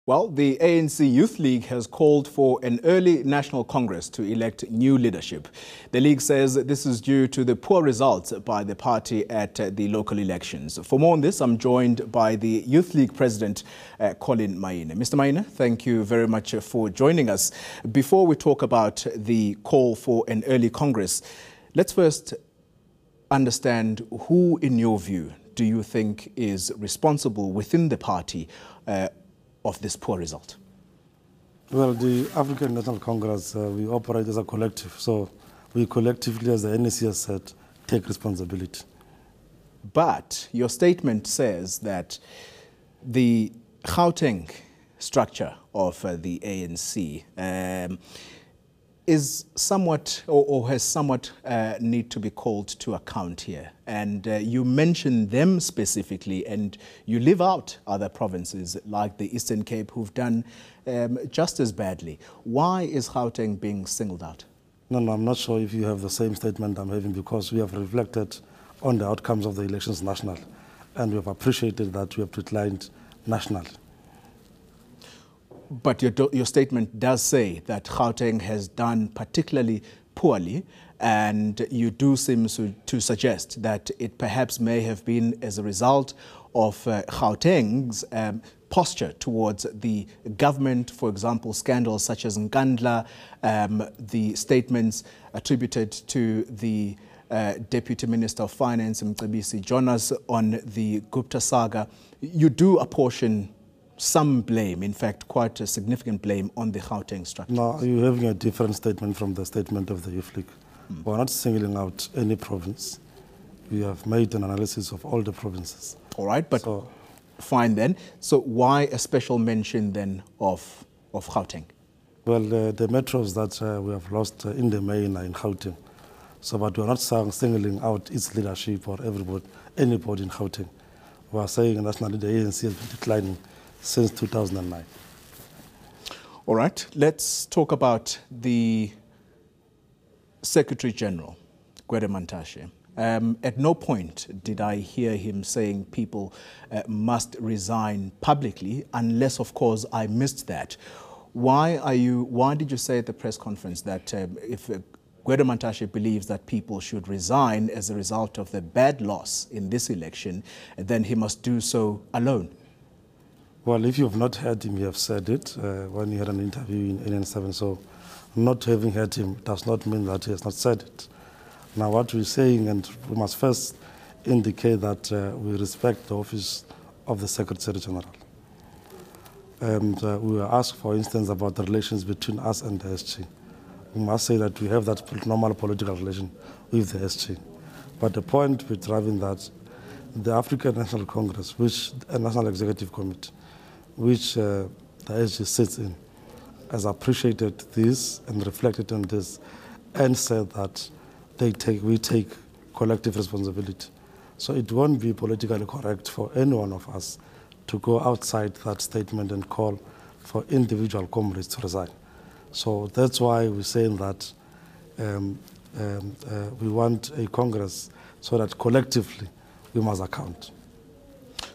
Well, the ANC Youth League has called for an early National Congress to elect new leadership. The League says this is due to the poor results by the party at the local elections. For more on this, I'm joined by the Youth League President, Collen Maine. Mr. Maine, thank you very much for joining us. Before we talk about the call for an early Congress, let's first understand who, in your view, do you think is responsible within the party of this poor result? Well, the African National Congress, we operate as a collective. So we collectively, as the ANC has said, take responsibility. But your statement says that the Gauteng structure of the ANC is somewhat, or has somewhat need to be called to account here. And you mention them specifically, and you leave out other provinces like the Eastern Cape who've done just as badly. Why is Gauteng being singled out? No, I'm not sure if you have the same statement I'm having, because we have reflected on the outcomes of the elections national, and we have appreciated that we have declined nationally. But your statement does say that Gauteng has done particularly poorly, and you do seem to suggest that it perhaps may have been as a result of Gauteng's posture towards the government. For example, scandals such as Nkandla, the statements attributed to the Deputy Minister of Finance, Mcebisi Jonas, on the Gupta saga. You do apportion some blame, in fact, quite a significant blame, on the Gauteng structure. No, you're having a different statement from the statement of the Youth League. We're not singling out any province. We have made an analysis of all the provinces. All right, but fine then. So why a special mention then of Gauteng? Well, the metros that we have lost in the main are in Gauteng. So, but we're not singling out its leadership or anybody in Gauteng. We are saying nationally the ANC has been declining since 2009. All right, let's talk about the Secretary General, Gwede Mantashe. At no point did I hear him saying people must resign publicly, unless, of course, I missed that. Why did you say at the press conference that if Gwede Mantashe believes that people should resign as a result of the bad loss in this election, then he must do so alone? Well, if you've not heard him, you have said it when you had an interview in ANC. So not having heard him does not mean that he has not said it. Now, what we're saying, and we must first indicate that we respect the office of the Secretary General. And we were asked, for instance, about the relations between us and the SG. We must say that we have that normal political relation with the SG. But the point we're driving that the African National Congress, which a National Executive Committee, which the SG sits in, has appreciated this and reflected on this and said that we take collective responsibility. So it won't be politically correct for any one of us to go outside that statement and call for individual comrades to resign. So that's why we're saying that we want a Congress so that collectively we must account.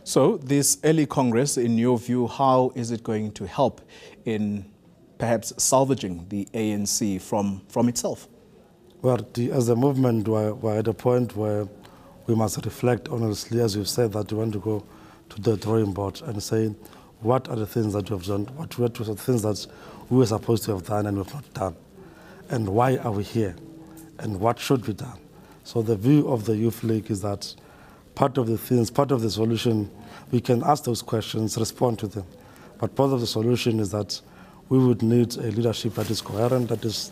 So this early Congress, in your view, how is it going to help in perhaps salvaging the ANC from itself? Well, as a movement, we're at a point where we must reflect honestly, as you've said, that we want to go to the drawing board and say, what are the things that we have done, what are the things that we were supposed to have done and we have not done, and why are we here, and what should be done. So the view of the Youth League is that part of the solution, we can ask those questions, respond to them. But part of the solution is that we would need a leadership that is coherent, that is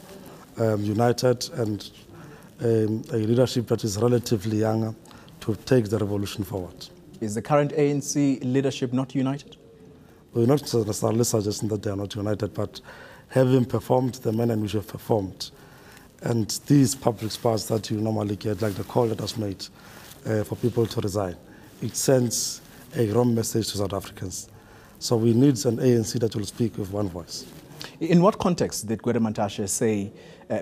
united, and a leadership that is relatively younger to take the revolution forward. Is the current ANC leadership not united? We're not necessarily suggesting that they are not united, but having performed the manner in which we have performed, and these public spots that you normally get, like the call that was made for people to resign, it sends a wrong message to South Africans. So we need an ANC that will speak with one voice. In what context did Gwede Mantashe say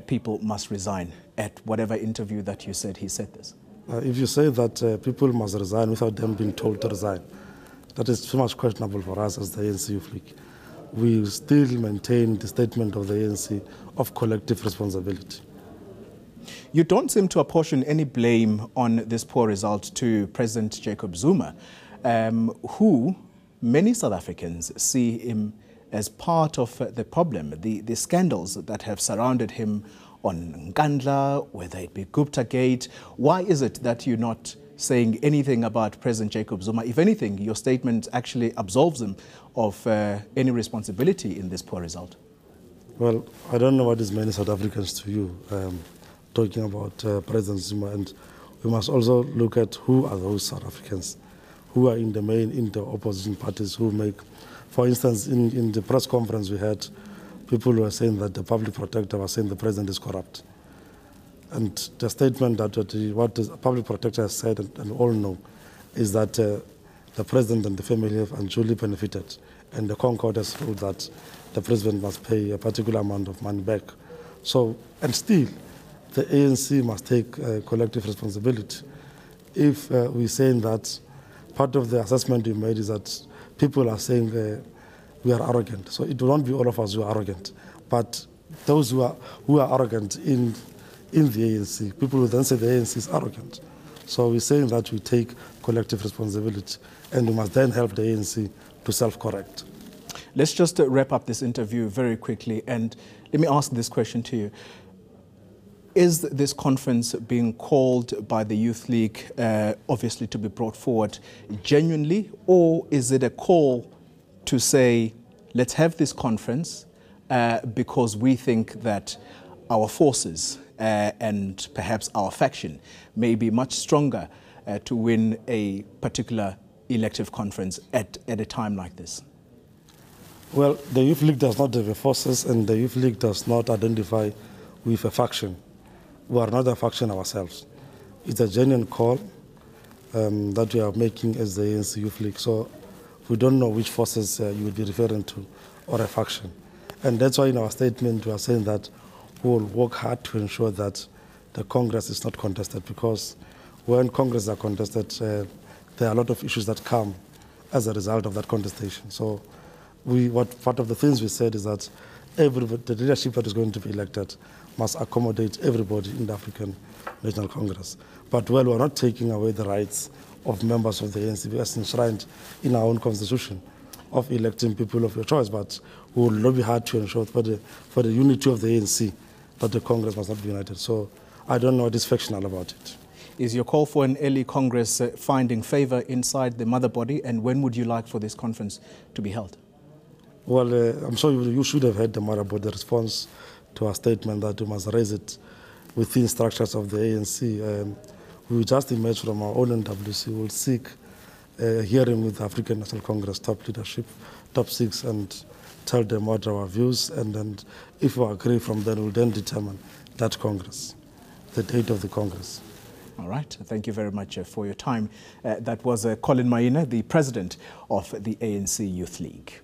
people must resign at whatever interview that you said he said this? If you say that people must resign without them being told to resign, that is too much questionable for us as the ANC Youth League. we still maintain the statement of the ANC of collective responsibility. You don't seem to apportion any blame on this poor result to President Jacob Zuma, who many South Africans see him as part of the problem, the scandals that have surrounded him on Nkandla, whether it be Gupta Gate. Why is it that you're not saying anything about President Jacob Zuma? If anything, your statement actually absolves him of any responsibility in this poor result. Well, I don't know what is many South Africans to you talking about President Zuma, and we must also look at who are those South Africans who are in the opposition parties who make, for instance, in the press conference we had, people were saying that the public protector was saying the president is corrupt. And the statement that what the public protector has said, and all know, is that the president and the family have unduly benefited, and the Concord has ruled that the president must pay a particular amount of money back. So, and still, the ANC must take collective responsibility. If we're saying that part of the assessment we made is that people are saying we are arrogant. So it will not be all of us who are arrogant, but those who are arrogant in the ANC, people will then say the ANC is arrogant. So we're saying that we take collective responsibility, and we must then help the ANC to self-correct. Let's just wrap up this interview very quickly, and let me ask this question to you. Is this conference being called by the Youth League, obviously to be brought forward genuinely, or is it a call to say, let's have this conference because we think that our forces and perhaps our faction may be much stronger to win a particular elective conference at a time like this? Well, the Youth League does not have the forces, and the Youth League does not identify with a faction. We are not a faction ourselves. It's a genuine call that we are making as the ANC Youth League. So we don't know which forces you would be referring to, or a faction. And that's why in our statement we are saying that we will work hard to ensure that the Congress is not contested, because when Congress are contested, there are a lot of issues that come as a result of that contestation. So part of the things we said is that the leadership that is going to be elected must accommodate everybody in the African National Congress. But while we're not taking away the rights of members of the ANC as enshrined in our own constitution of electing people of your choice, but we will lobby hard to ensure for the unity of the ANC that the Congress must not be united. So I don't know what is factional about it. Is your call for an early Congress finding favor inside the mother body, and when would you like for this conference to be held? Well, I'm sure you should have heard the mother body response to our statement that we must raise it within structures of the ANC. We will just emerge from our own NWC. We will seek a hearing with the African National Congress top leadership, top six, and tell them what our views, and then if we agree from then, we'll then determine that Congress, the date of the Congress. All right. Thank you very much for your time. That was Collen Maine, the president of the ANC Youth League.